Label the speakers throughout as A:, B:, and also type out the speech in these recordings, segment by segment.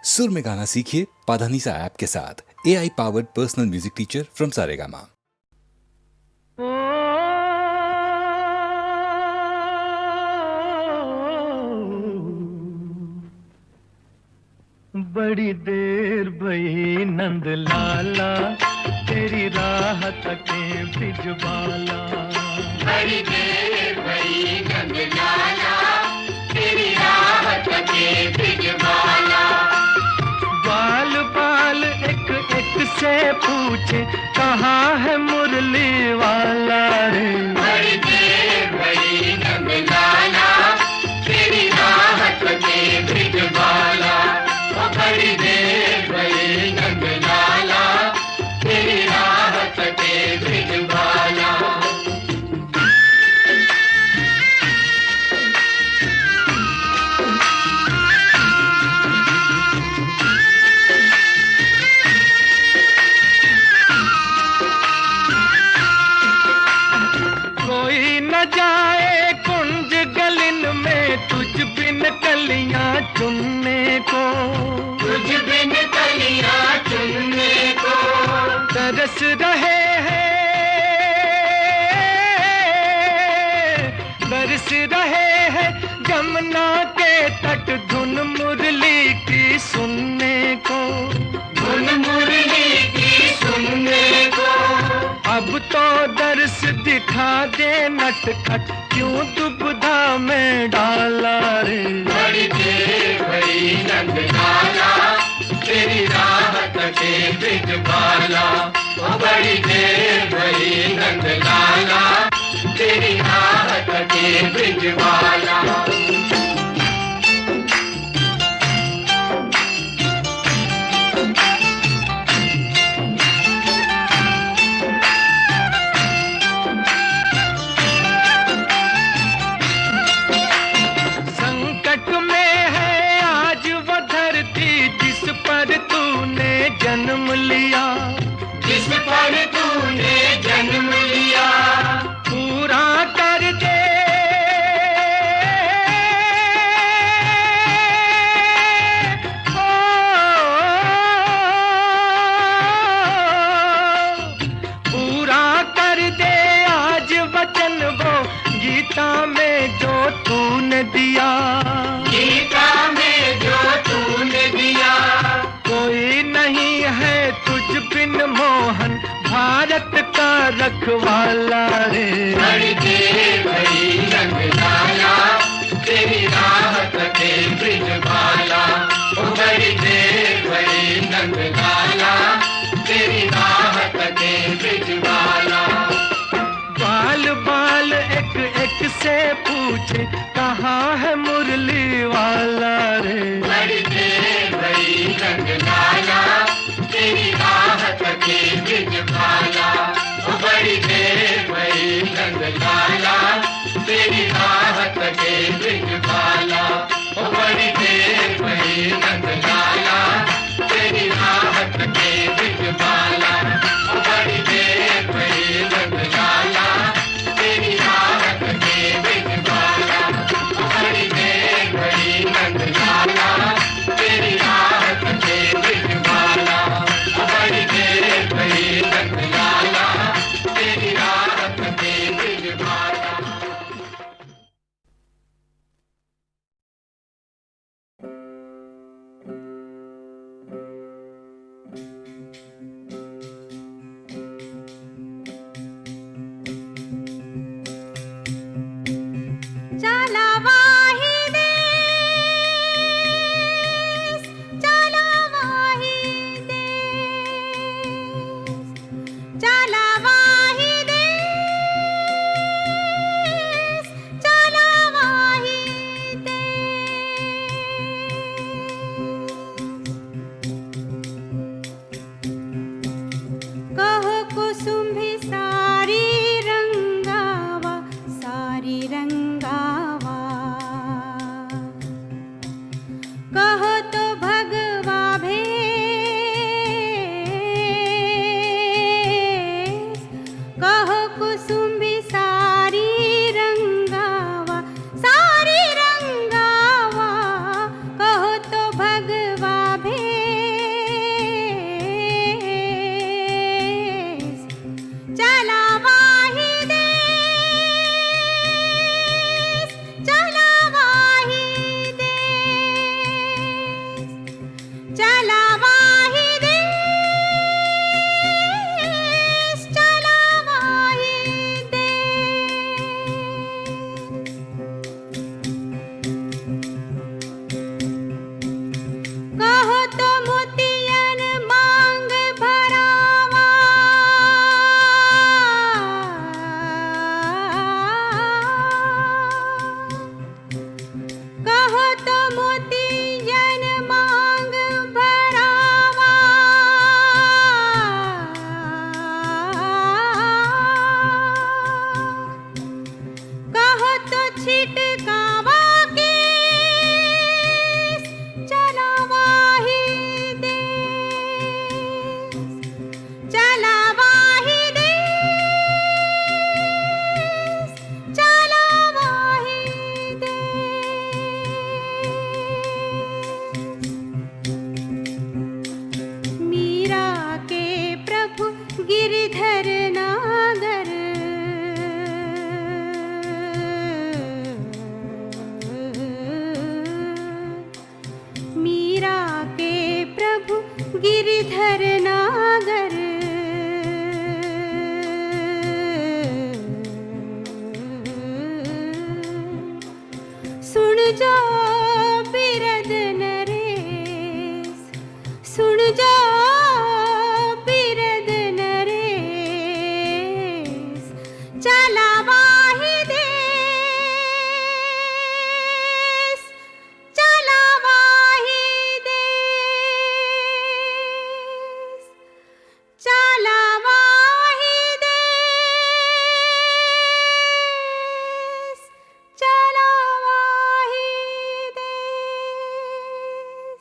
A: सुर में गाना सीखिए पाधानीसा ऐप के साथ। AI powered personal music teacher from Saregama.
B: बड़ी देर भई नंद लाला, तेरी राह तके बिजबाला।
C: बड़ी देर भई नंद लाला, तेरी राह तके बिजबाला।
B: बाल बाल एक एक से पूछे, कहाँ है मुरली वाला रे।
C: बड़ी देर भई नंद लाला, तेरी राह तके बिजबाला। बड़ी देर भई नंद लाला, तेरी राह तके बिजबाला।
B: कोई न जाए कुंज गलिन में, तुझ बिन कलियां चुनने को।
C: तुझ बिन कलियां चुनने को
B: तरस रहे हैं, बरस रहे हैं जमुना के तट, धुन मुरली की सुनने को।
C: धुन मुरली की सुनने को
B: अब तो दर्श दिखा दे नटखट, क्यों दुविधा में डाला रे।
C: बड़ी देर भई नंद लाला, तेरी राह तके बिजबाला। बड़ी देर भई नंद लाला, तेरी राह तके बिजबाला।
B: संकट में है आज वो धरती, जिस पर तूने जन्म लिया।
C: जिस पर तूने जन्म लिया,
B: पूरा कर दे पूरा कर दे आज वचन वो, गीता में जो तूने दिया।
C: गीता में जो तूने दिया।
B: कोई नहीं है तुझ बिन मोहन, भारत का रखवाला रे।
C: बड़ी देर भई नंद लाला, तेरी राह तके बिजबाला। बड़ी देर भई नंद लाला, तेरी राह तके बिजबाला।
B: बाल बाल एक एक से पूछे, कहाँ है मुरली वाला रे।
C: बड़ी देर भई नंद लाला, तेरी राह तके बिजबाला। बड़ी देर भई नंद लाला, तेरी राह तके बिजबाला। बड़ी देर भई नंद लाला, तेरी राह तके बिजबाला। बड़ी देर भई नंद लाला, तेरी राह तके बिजबाला। बड़ी देर भई नंद लाला, तेरी राह तके बिजबाला। बड़ी देर भई नंद लाला, तेरी राह तके बिजबाला।
D: चलावा ही देश, चलावा ही देश। कहो तो मोतियन मांग भरावा, कहो तो मोतियन मांग भरावा। कहो तो छिटकावा केस, चलावा ही देश, चलावा ही देश, चलावा ही देश। मीरा के प्रभु गिरिधर नागर, मीरा के प्रभु गिरिधर नागर। सुन जा बिरद नरेश, सुन जा बिरद नरेश, चलावा ही देश, चलावा ही देश, चलावा ही देश, चलावा ही देश,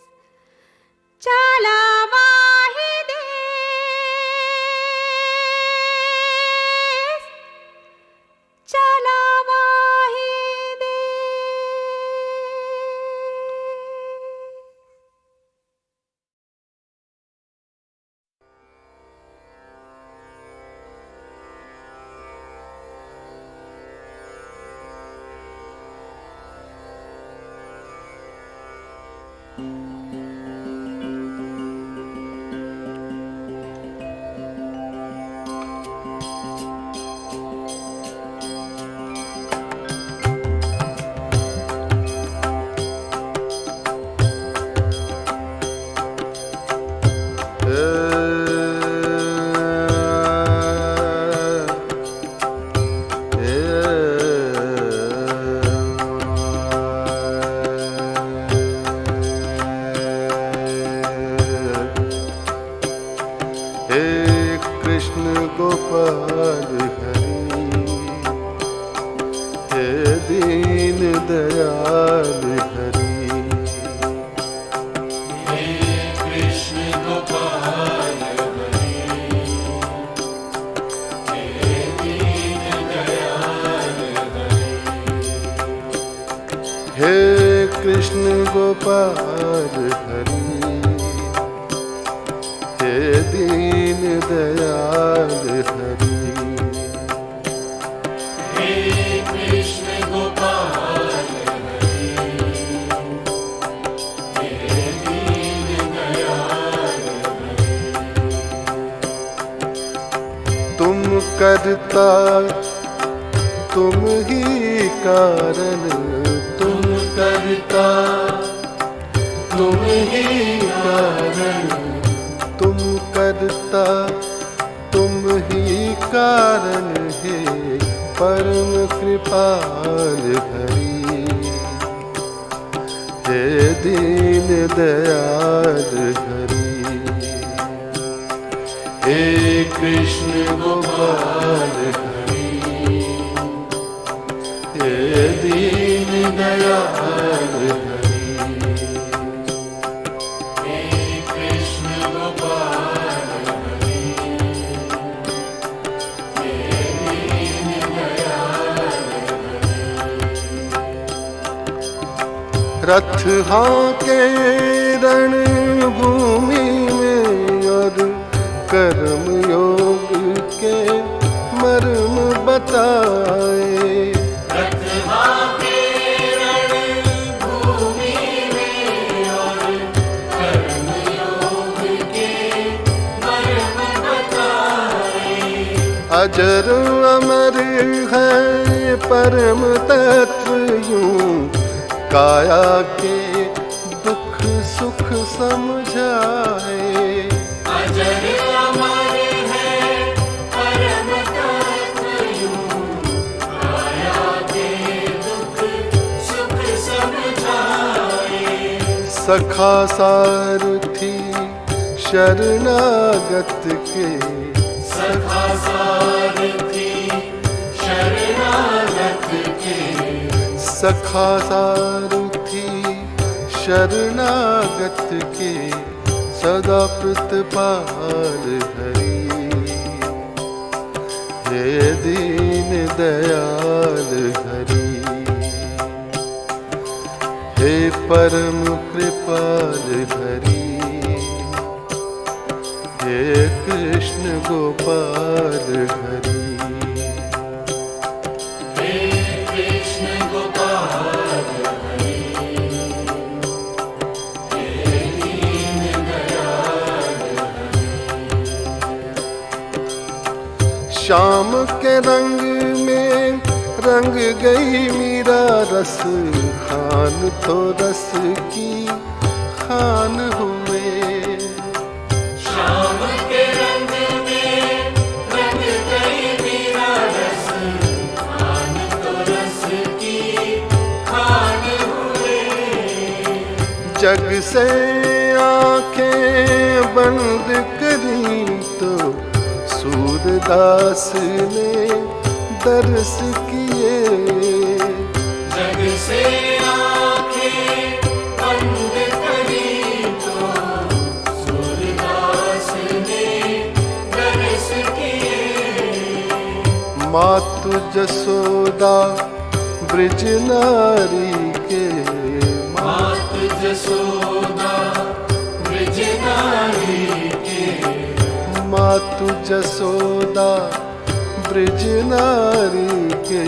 D: चलावा ही देश, चलावा ही
E: हे कृष्ण गोपाल हरि, हे दीन दयाल हरि। हे कृष्ण गोपाल हरि, हे दीन दयाल हरि। तुम करता तुम ही कारण, तुम करता तुम ही कारण, तुम करता तुम ही कारण है परम कृपाल हरि। हे दीन दयाल हरि, हे कृष्ण गोपाल हरि, हे दीन दयाल हरि। रथ हाके रणभूमि में और कर्म योग के मर्म बताए।
C: रथ हाके रणभूमि में और कर्म
E: अजर अमर है परम तत्व यूं काया के दुख सुख समझाए।
C: अजर अमर है परम तत्व यूं काया के दुख सुख समझाए।
E: सखा सारथी शरणागत के
C: सखा सारथी शरणागत के
E: सखा सारथी शरणागत के सदा प्रतिपाल हरि। हे दीन दयाल हरि, हे परम कृपाल हरि, हे कृष्ण गोपाल हरि।
C: हे कृष्ण गोपाल हरि, हे दीन दयाल हरि।
E: शाम के रंग में रंग गई मीरा रस खान तो रस की खान हुए।
C: शाम के रंग में रंग गई मीरा रस खान तो रस की खान हुए।
E: जग से आंखें बंद करी तो सूरदास ने दर्श किए।
C: जग से आंखें बंद करी तो सूरदास ने दर्श किए।
E: मातु जसोदा ब्रज नारी के
C: मात जसोदा ब्रज नारी के
E: मातु जसोदा ब्रज नारी के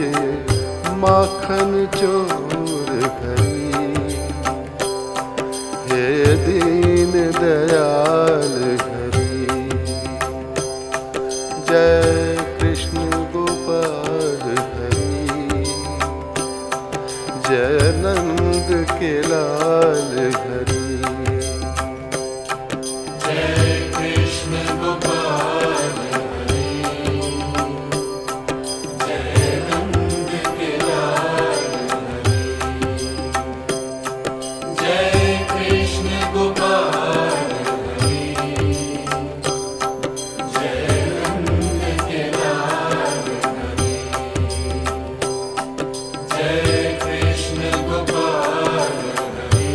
E: माखन चोर हरि। हे दीन दयाल हरि, जय कृष्ण गोपाल हरि, जय नंद के लाल हरि।
C: जय कृष्ण गोपाल हरि, जय नंद के लाल हरि। जय कृष्ण गोपाल हरि, जय नंद के लाल हरि। जय कृष्ण गोपाल हरि,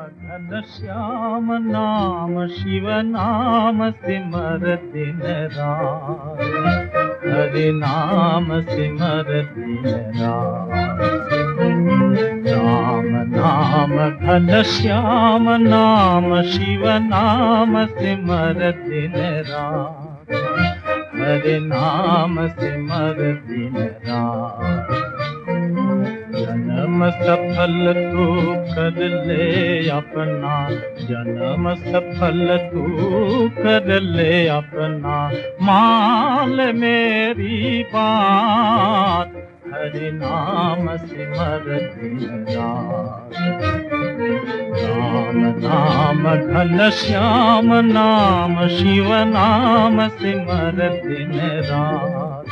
B: घन श्याम नाम शिव नाम सिमर दिन रात, हरि नाम सिमर दिन रात। राम नाम घन श्याम नाम शिव नाम सिमर दिन रात, हरि नाम सिमर दिन रात। जन्म सफल तू कर ले अपना, जन्म सफल तू कर ले अपना, मान मेरी बात, हरि नाम सिमर दिन रात। राम नाम घन श्याम नाम शिव नाम सिमर दिन रात,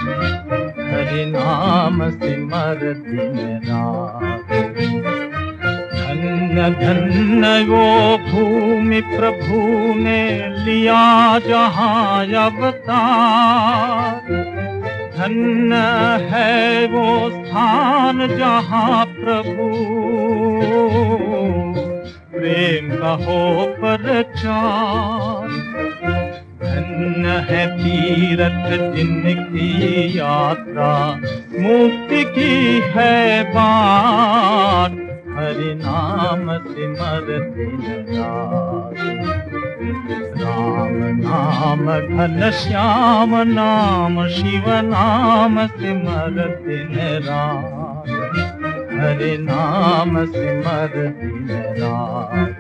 B: हरि नाम सिमर दिन रात। धन्य धन्य वो भूमि प्रभु ने लिया जहाँ अवतार, धन्य है वो स्थान जहाँ प्रभु प्रेम का हो प्रचार। धन्य है तीरथ जिनकी यात्रा, मुक्ति की है बात, हरि नाम सिमर दिन रात। राम नाम घन श्याम नाम शिव नाम सिमर दिन रात, हरि नाम सिमर दिन रात।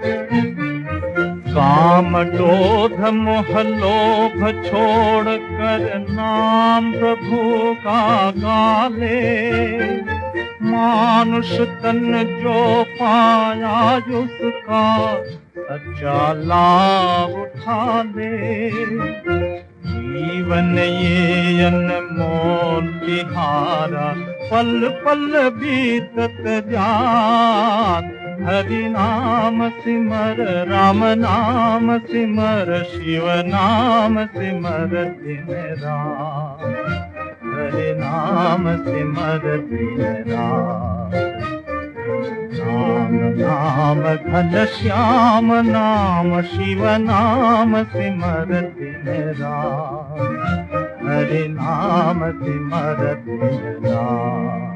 B: काम क्रोध मोह लोभ छोड़ कर नाम प्रभु का गाले, मानुष तन जो पाया उसका सच्चा लाभ उठा ले। जीवन ये अनमोल तिहारा, पल पल बीतत जात, हरि नाम सिमर राम नाम सिमर शिव नाम सिमर दिन रात, हरि नाम सिमर दिन रात। राम नाम घन श्याम नाम शिव नाम सिमर दिन रात, हरि नाम सिमर दिन रात।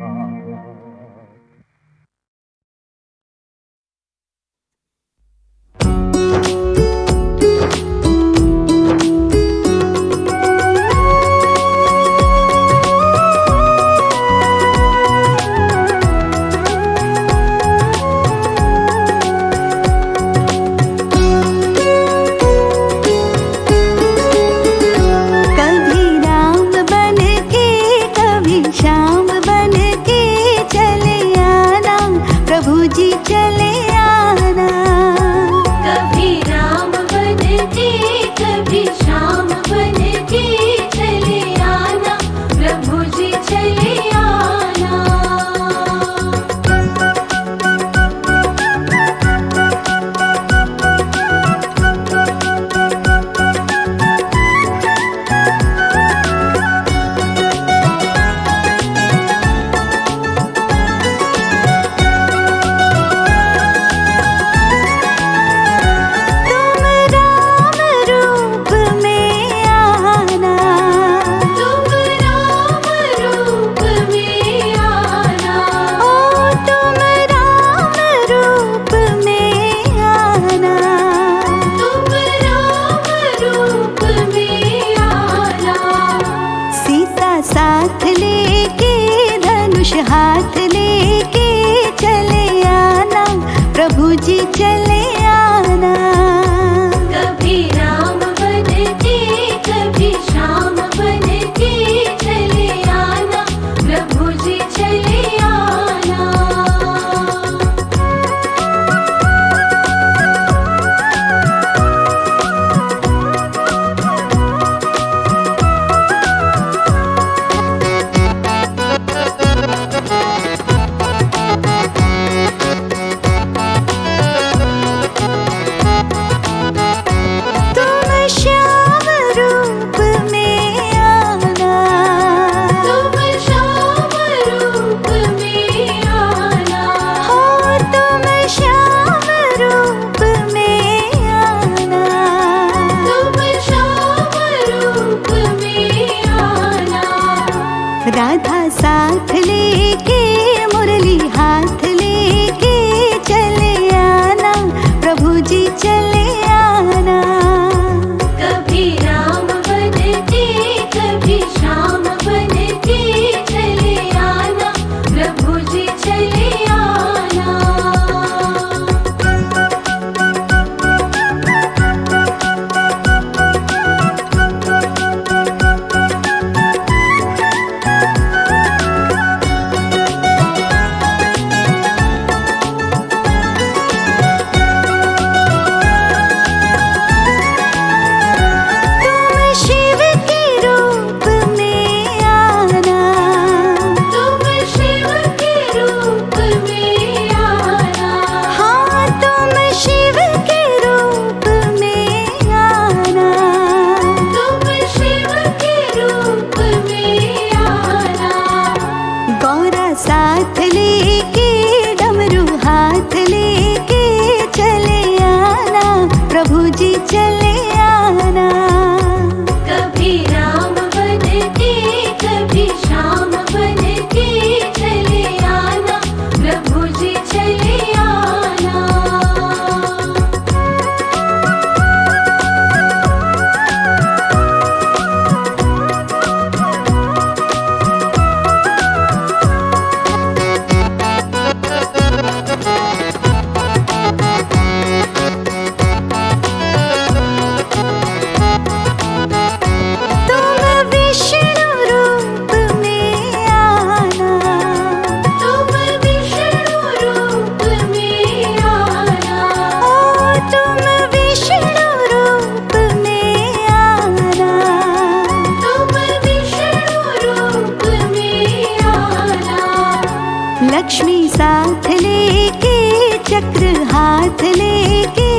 D: साथ लेके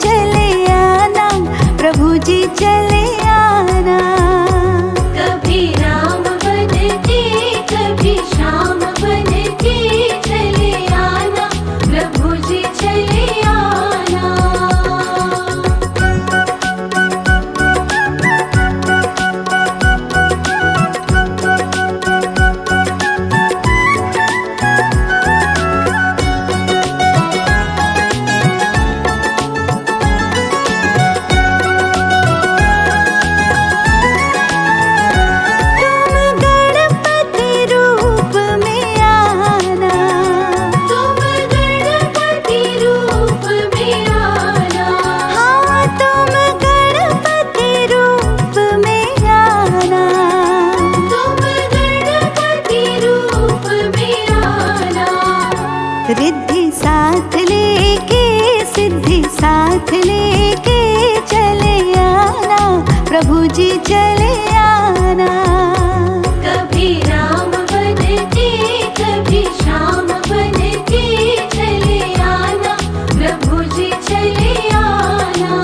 D: चले आना, प्रभु जी चले आना। कभी राम बन के कभी श्याम बन के चले आना, प्रभु जी चले आना। रिद्धि साथ लेके सिद्धि साथ लेके चले आना, प्रभु जी चले आना। कभी राम बन के कभी श्याम बन के चले आना, प्रभु जी चले आना।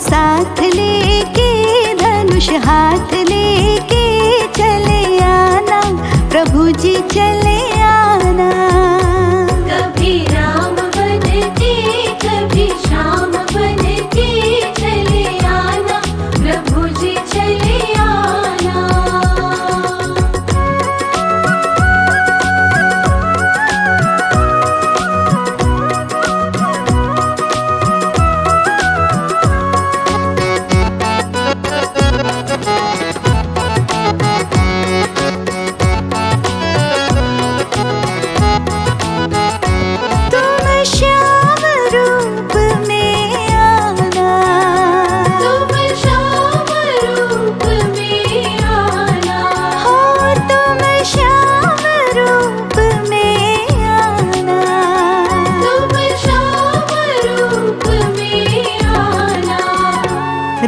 D: साथ लेके धनुष हाथ लेके चले आना, प्रभु जी चले आना। कभी राम बन के कभी श्याम बन के चले आना, प्रभु जी चले आना।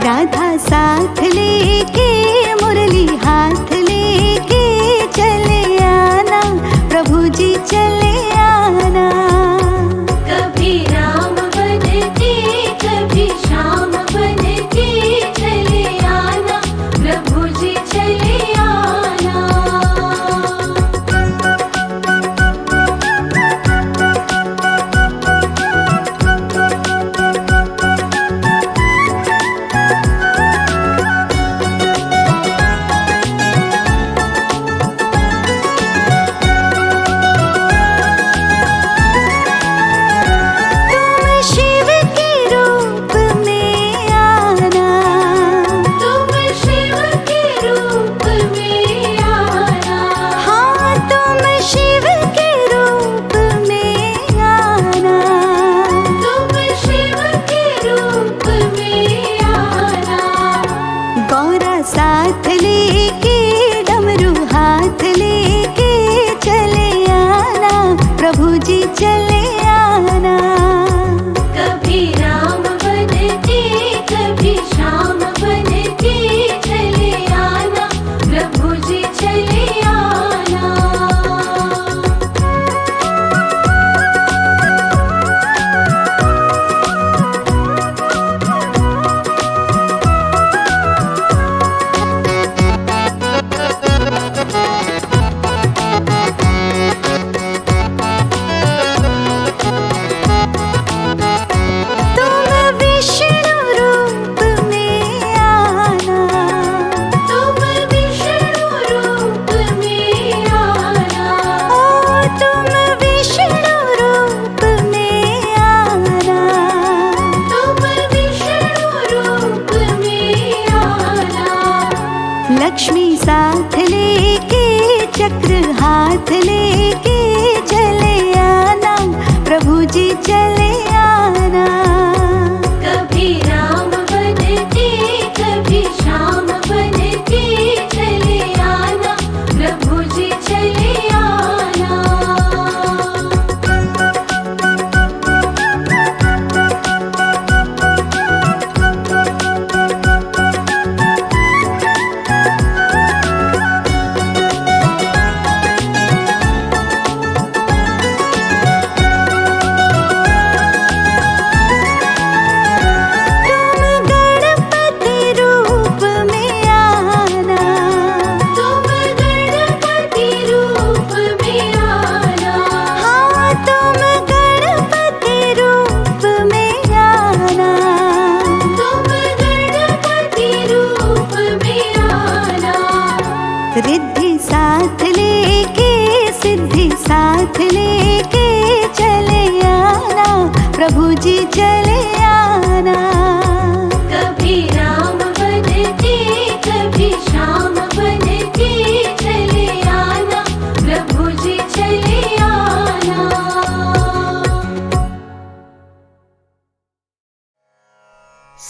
D: राधा साथ लेके मुरली हाथ लेके चले आना, प्रभु जी चले आना। कभी राम बन के कभी श्याम बन के चले आना, प्रभु जी चले आना।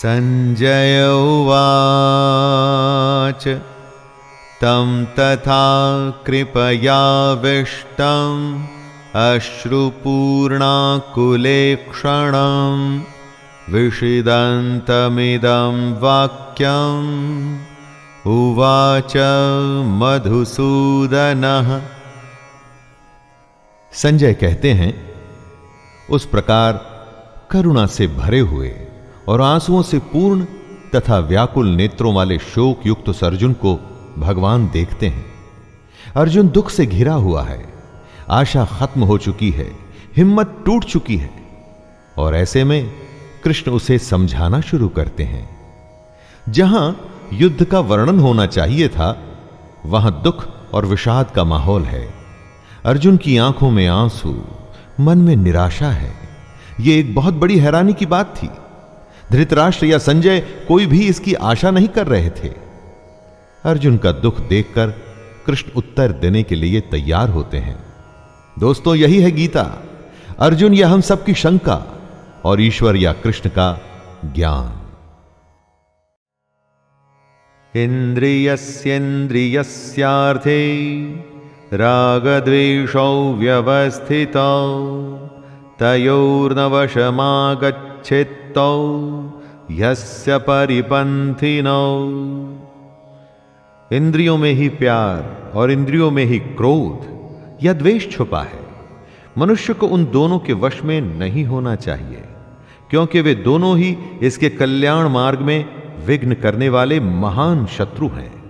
F: संजय उवाच तं तथा कृपयाविष्टम् अश्रुपूर्णाकुलेक्षणं विषिदन्तमिदं वाक्यम् उवाच मधुसूदनः। संजय कहते हैं, उस प्रकार करुणा से भरे हुए और आंसुओं से पूर्ण तथा व्याकुल नेत्रों वाले शोक युक्त उस अर्जुन को भगवान देखते हैं। अर्जुन दुख से घिरा हुआ है, आशा खत्म हो चुकी है, हिम्मत टूट चुकी है, और ऐसे में कृष्ण उसे समझाना शुरू करते हैं। जहां युद्ध का वर्णन होना चाहिए था, वहां दुख और विषाद का माहौल है। अर्जुन की आंखों में आंसू, मन में निराशा है। यह एक बहुत बड़ी हैरानी की बात थी। धृतराष्ट्र या संजय कोई भी इसकी आशा नहीं कर रहे थे। अर्जुन का दुख देखकर कृष्ण उत्तर देने के लिए तैयार होते हैं। दोस्तों, यही है गीता। अर्जुन या हम सबकी शंका और ईश्वर या कृष्ण का ज्ञान। इंद्रियस्येन्द्रियस्यार्थे रागद्वेषौ व्यवस्थितौ तयोर्नवशमागच्छेत्तौ यस्य परिपन्थिनौ। इंद्रियों में ही प्यार और इंद्रियों में ही क्रोध या द्वेष छुपा है। मनुष्य को उन दोनों के वश में नहीं होना चाहिए, क्योंकि वे दोनों ही इसके कल्याण मार्ग में विघ्न करने वाले महान शत्रु हैं।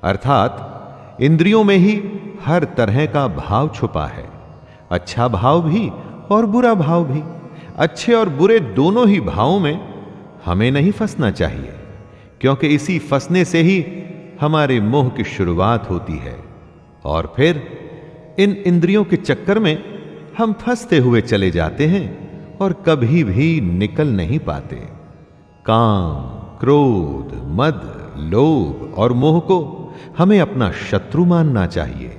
F: अर्थात इंद्रियों में ही हर तरह का भाव छुपा है, अच्छा भाव भी और बुरा भाव भी। अच्छे और बुरे दोनों ही भावों में हमें नहीं फंसना चाहिए, क्योंकि इसी फंसने से ही हमारे मोह की शुरुआत होती है, और फिर इन इंद्रियों के चक्कर में हम फंसते हुए चले जाते हैं और कभी भी निकल नहीं पाते। काम, क्रोध, मद, लोभ और मोह को हमें अपना शत्रु मानना चाहिए।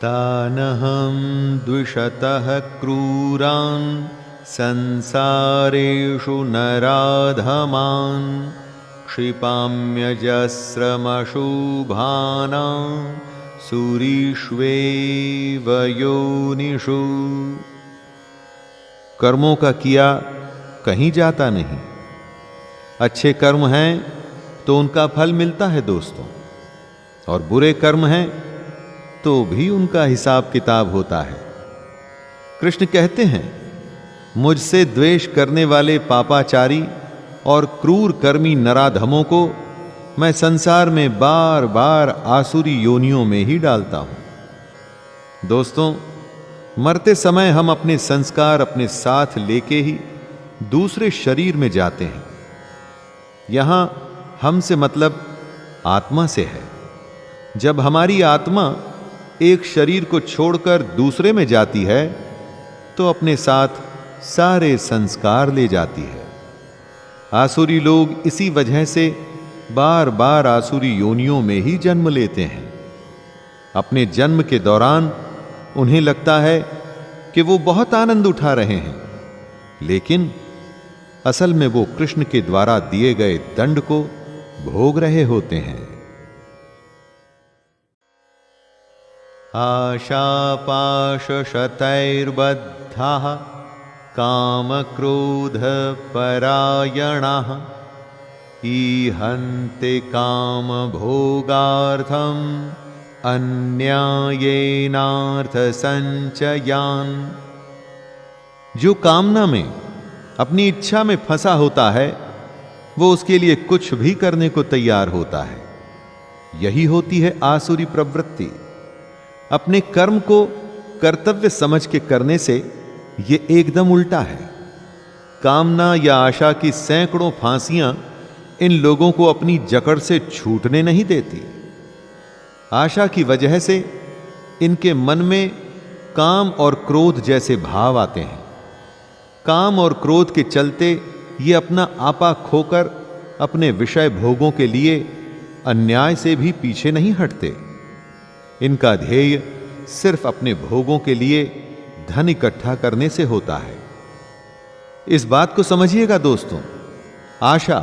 F: तानहं द्विषतः क्रूरान् संसारेषु नराधमान् क्षिपाम्यजस्रमशुभानां सूरीष्वेव योनिषु। कर्मों का किया कहीं जाता नहीं। अच्छे कर्म हैं तो उनका फल मिलता है दोस्तों, और बुरे कर्म हैं तो भी उनका हिसाब किताब होता है। कृष्ण कहते हैं, मुझसे द्वेष करने वाले पापाचारी और क्रूर कर्मी नराधमों को मैं संसार में बार बार आसुरी योनियों में ही डालता हूं। दोस्तों, मरते समय हम अपने संस्कार अपने साथ लेके ही दूसरे शरीर में जाते हैं। यहां हम से मतलब आत्मा से है। जब हमारी आत्मा एक शरीर को छोड़कर दूसरे में जाती है तो अपने साथ सारे संस्कार ले जाती है। आसुरी लोग इसी वजह से बार बार आसुरी योनियों में ही जन्म लेते हैं। अपने जन्म के दौरान उन्हें लगता है कि वो बहुत आनंद उठा रहे हैं, लेकिन असल में वो कृष्ण के द्वारा दिए गए दंड को भोग रहे होते हैं। आशापाशशतैर्बद्धाः कामक्रोधपरायणाः ईहन्ते कामभोगार्थम् अन्यायेनार्थसंचयान्। जो कामना में, अपनी इच्छा में फंसा होता है, वो उसके लिए कुछ भी करने को तैयार होता है। यही होती है आसुरी प्रवृत्ति। अपने कर्म को कर्तव्य समझ के करने से ये एकदम उल्टा है। कामना या आशा की सैकड़ों फांसियां इन लोगों को अपनी जकड़ से छूटने नहीं देती। आशा की वजह से इनके मन में काम और क्रोध जैसे भाव आते हैं। काम और क्रोध के चलते ये अपना आपा खोकर अपने विषय भोगों के लिए अन्याय से भी पीछे नहीं हटते। इनका ध्येय सिर्फ अपने भोगों के लिए धन इकट्ठा करने से होता है। इस बात को समझिएगा दोस्तों, आशा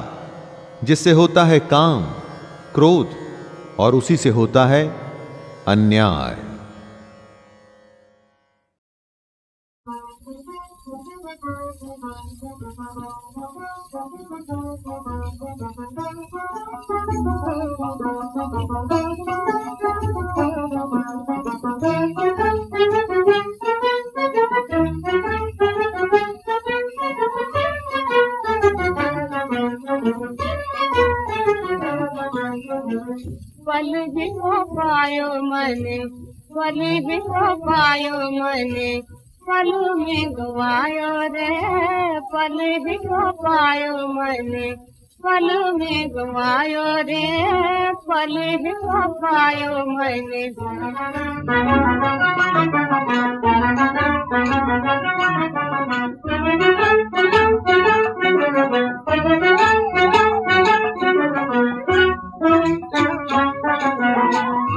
F: जिससे होता है काम, क्रोध, और उसी से होता है अन्याय।
G: पल भी को पायो मने, पल भी को पायो मने, पल में गवायो रे, पल भी को पायो मने, पल में गवायो रे, पल भी को पायो मने।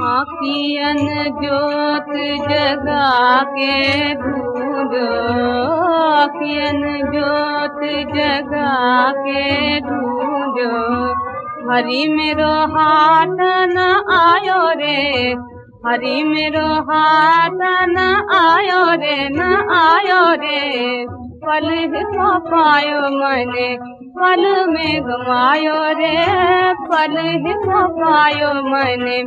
G: आँखियन ज्योत जगा के ढूंढो, आँखियन ज्योत जगा के ढूंढो, हरि मेरो हाथ न आयो रे, हरि मेरो हाथ न आयो रे, न आयो रे, पल को पायो मने, पल में गवायो रे, पल को पायो मने।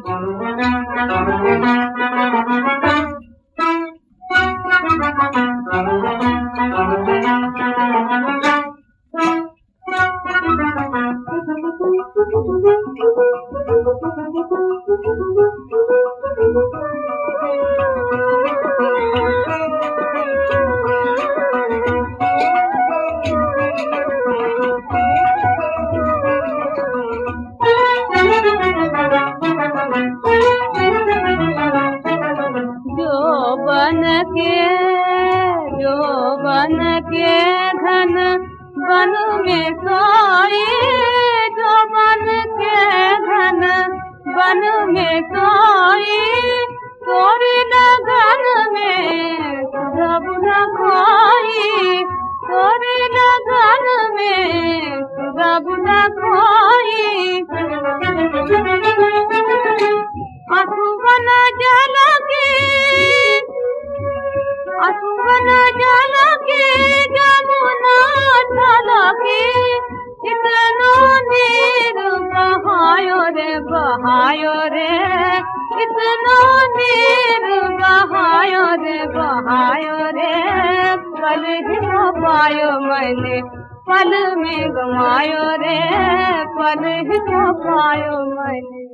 G: बन के धन बन में सोई, जो बन के धन बन में सोई, तोरी लगन में सब न खोई, तोरी लगन में सब न खोई। अथुवन जल की, अथुवन जल की, जमुना जल की, इतनो नीर बहायो रे, बहायो रे, इतनो नीर बहायो रे, बहायो रे, पल को पायो मैंने, पल में गवायो रे, पल को पायो मैंने।